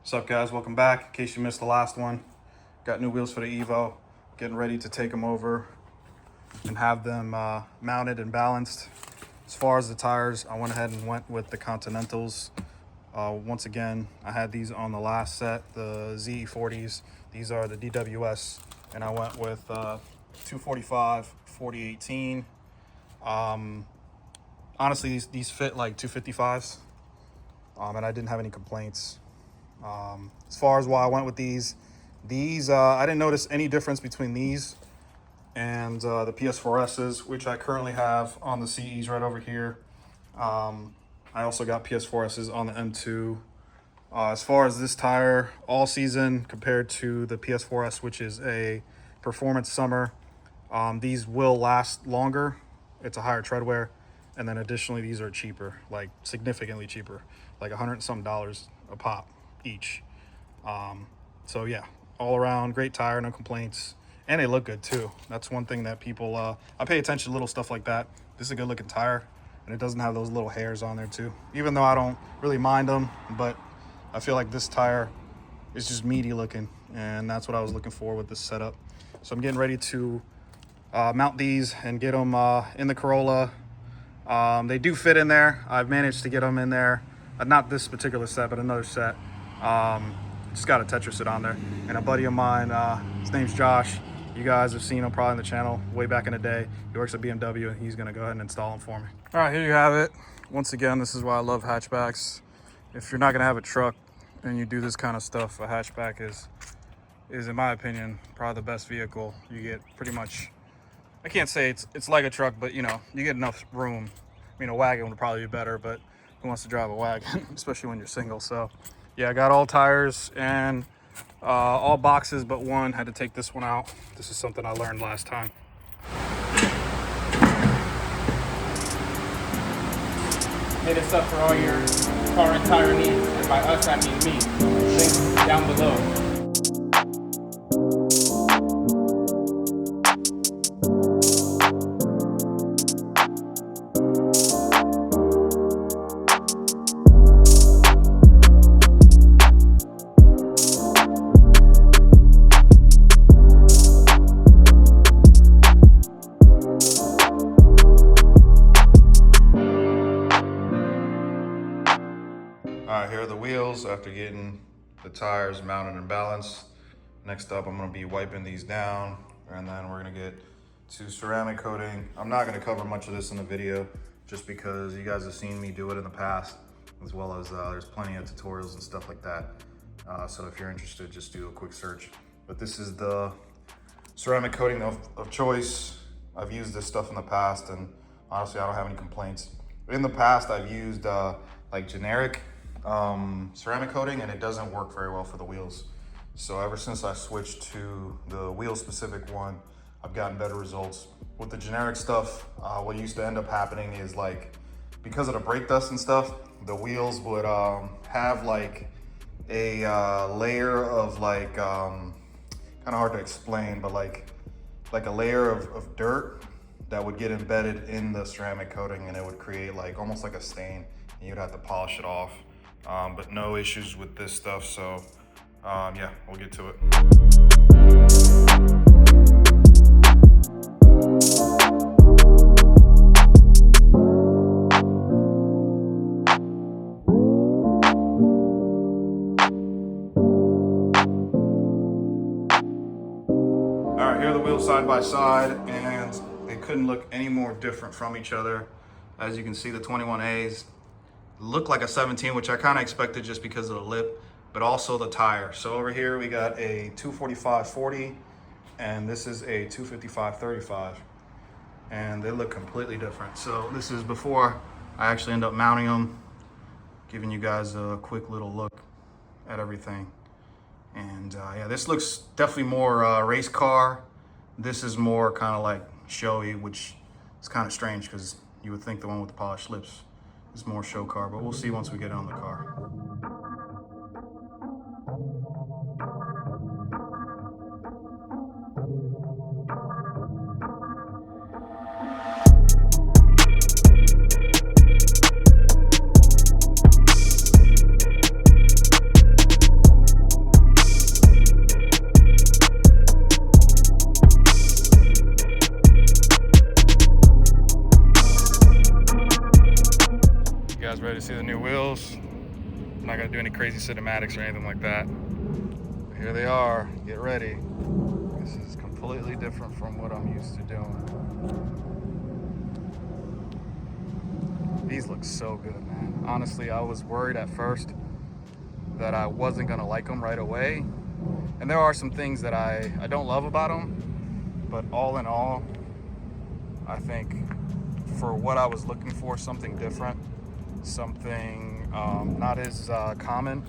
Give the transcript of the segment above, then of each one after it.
What's up, guys? Welcome back. In case you missed the last one, got new wheels for the Evo. Getting ready to take them over and have them mounted and balanced. As far as the tires, I went ahead and went with the Continentals. Once again, I had these on the last set, the ZE40s. These are the DWS, and I went with 245 4018. Honestly, these fit like 255s, and I didn't have any complaints. As far as why I went with these, I didn't notice any difference between these and the PS4Ss, which I currently have on the CEs right over here. I also got PS4Ss on the M2. As far as this tire, all season compared to the PS4S, which is a performance summer, these will last longer. It's a higher tread wear. And then additionally, these are cheaper, like significantly cheaper, like $100 and some a pop each. So yeah, all around great tire, no complaints, and they look good too. That's one thing that people, I pay attention to little stuff like that. This is a good looking tire, and it doesn't have those little hairs on there too, even though I don't really mind them, but I feel like this tire is just meaty looking, and that's what I was looking for with this setup. So I'm getting ready to mount these and get them in the Corolla. They do fit in there. I've managed to get them in there, not this particular set, but another set. Just got a Tetris it on there, and a buddy of mine, his name's Josh. You guys have seen him probably on the channel way back in the day. He works at BMW, and he's gonna go ahead and install them for me. All right, here you have it. Once again, this is why I love hatchbacks. If you're not gonna have a truck and you do this kind of stuff, a hatchback is in my opinion probably the best vehicle. You get pretty much, I can't say it's like a truck, but you know, you get enough room. I mean, a wagon would probably be better, but who wants to drive a wagon, especially when you're single? So yeah, I got all tires and all boxes but one. Had to take this one out. This is something I learned last time. Hit us up for all your car and tire needs, and by us I mean me. Links down below. All right, here are the wheels after getting the tires mounted and balanced. Next up, I'm gonna be wiping these down, and then we're gonna get to ceramic coating. I'm not gonna cover much of this in the video just because you guys have seen me do it in the past, as well as there's plenty of tutorials and stuff like that. So if you're interested, just do a quick search. But this is the ceramic coating of choice. I've used this stuff in the past, and honestly, I don't have any complaints. In the past, I've used like generic ceramic coating, and it doesn't work very well for the wheels. So ever since I switched to the wheel specific one, I've gotten better results. With the generic stuff, what used to end up happening is, like, because of the brake dust and stuff, the wheels would have like a layer of like, kind of hard to explain, but like a layer of dirt that would get embedded in the ceramic coating, and it would create like almost like a stain, and you'd have to polish it off. But no issues with this stuff, so yeah, we'll get to it. All right, here are the wheels side by side, and they couldn't look any more different from each other. As you can see, the 21As look like a 17, which I kind of expected just because of the lip, but also the tire. So over here we got a 245/40, and this is a 255/35, and they look completely different. So this is before I actually end up mounting them, giving you guys a quick little look at everything. And yeah, this looks definitely more race car. This is more kind of like showy, which is kind of strange because you would think the one with the polished lips is more show car, but we'll see once we get on the car. do any crazy cinematics or anything like that. But here they are. Get ready. This is completely different from what I'm used to doing. These look so good, man. Honestly, I was worried at first that I wasn't gonna like them right away. And there are some things that I don't love about them, but all in all, I think for what I was looking for, something different, something not as common,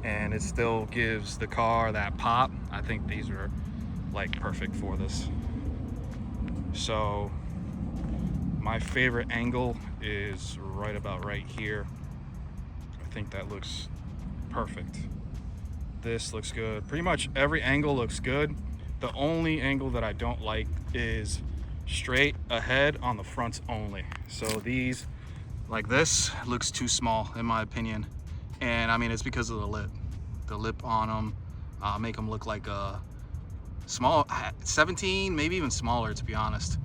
and it still gives the car that pop. I think these are like perfect for this. So my favorite angle is right about right here. I think that looks perfect. This looks good. Pretty much every angle looks good. The only angle that I don't like is straight ahead on the fronts only. So these, like this, looks too small in my opinion. And I mean, it's because of the lip. The lip on them make them look like a small 17, maybe even smaller, to be honest.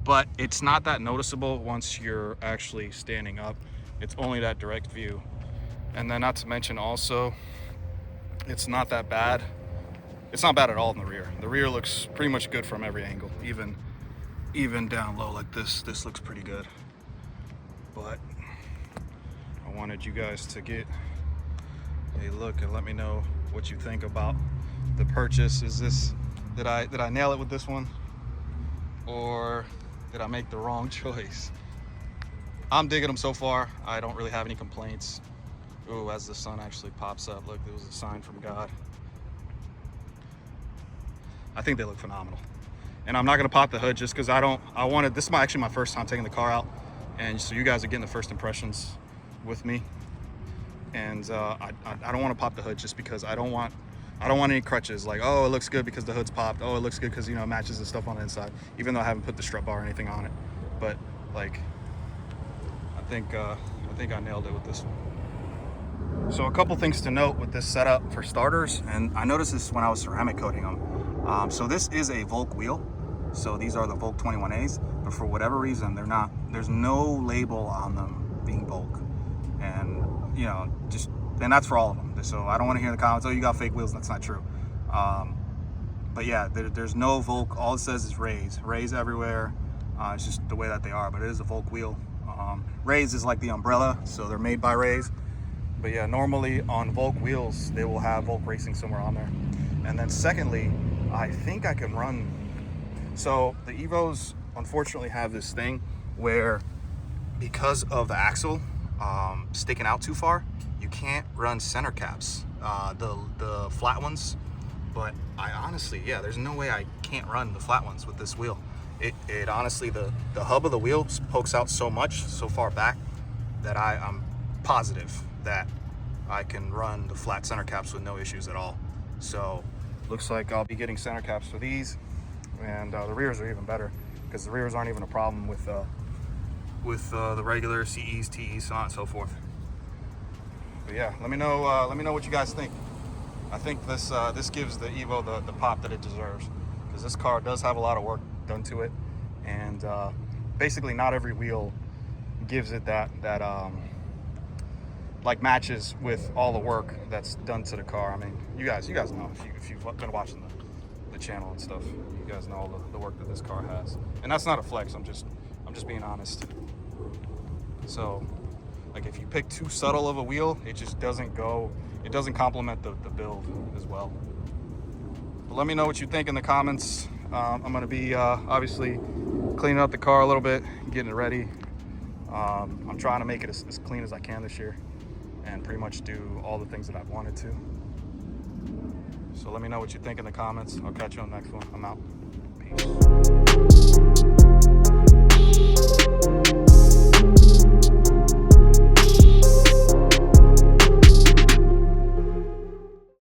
But it's not that noticeable once you're actually standing up. It's only that direct view. And then not to mention also, it's not that bad. It's not bad at all in the rear. The rear looks pretty much good from every angle, even down low like this. This looks pretty good. But I wanted you guys to get a look and let me know what you think about the purchase. Did I nail it with this one, or did I make the wrong choice? I'm digging them so far. I don't really have any complaints. Ooh, as the sun actually pops up, look, there was a sign from God. I think they look phenomenal. And I'm not gonna pop the hood just because this is actually my first time taking the car out. And so you guys are getting the first impressions with me. And I don't wanna pop the hood just because I don't want any crutches. Like, oh, it looks good because the hood's popped. Oh, it looks good because, you know, it matches the stuff on the inside, even though I haven't put the strut bar or anything on it. But like, I think I nailed it with this one. So a couple things to note with this setup for starters, and I noticed this when I was ceramic coating them. So this is a Volk wheel. So these are the Volk 21As, but for whatever reason, there's no label on them being Volk. And, you know, and that's for all of them. So I don't want to hear the comments, oh, you got fake wheels. That's not true. But yeah, there's no Volk. All it says is Rays everywhere. It's just the way that they are, but it is a Volk wheel. Rays is like the umbrella, so they're made by Rays. But yeah, normally on Volk wheels, they will have Volk Racing somewhere on there. And then secondly, I think I can run. So the Evos unfortunately have this thing where, because of the axle sticking out too far, you can't run center caps, the flat ones. But I honestly, yeah, there's no way I can't run the flat ones with this wheel. It honestly, the hub of the wheel pokes out so much, so far back, that I'm positive that I can run the flat center caps with no issues at all. So looks like I'll be getting center caps for these, and the rears are even better because the rears aren't even a problem with the regular CEs, TEs, so on and so forth. But yeah, let me know what you guys think. I think this gives the Evo the pop that it deserves, because this car does have a lot of work done to it, and basically not every wheel gives it that like matches with all the work that's done to the car. I mean, you guys know if you've been watching the channel and stuff, you guys know all the work that this car has. And that's not a flex. I'm just being honest. So, like, if you pick too subtle of a wheel, it just doesn't complement the build as well. But let me know what you think in the comments. I'm gonna be obviously cleaning up the car a little bit, getting it ready. I'm trying to make it as clean as I can this year, and pretty much do all the things that I've wanted to. So let me know what you think in the comments. I'll catch you on the next one. I'm out. Peace.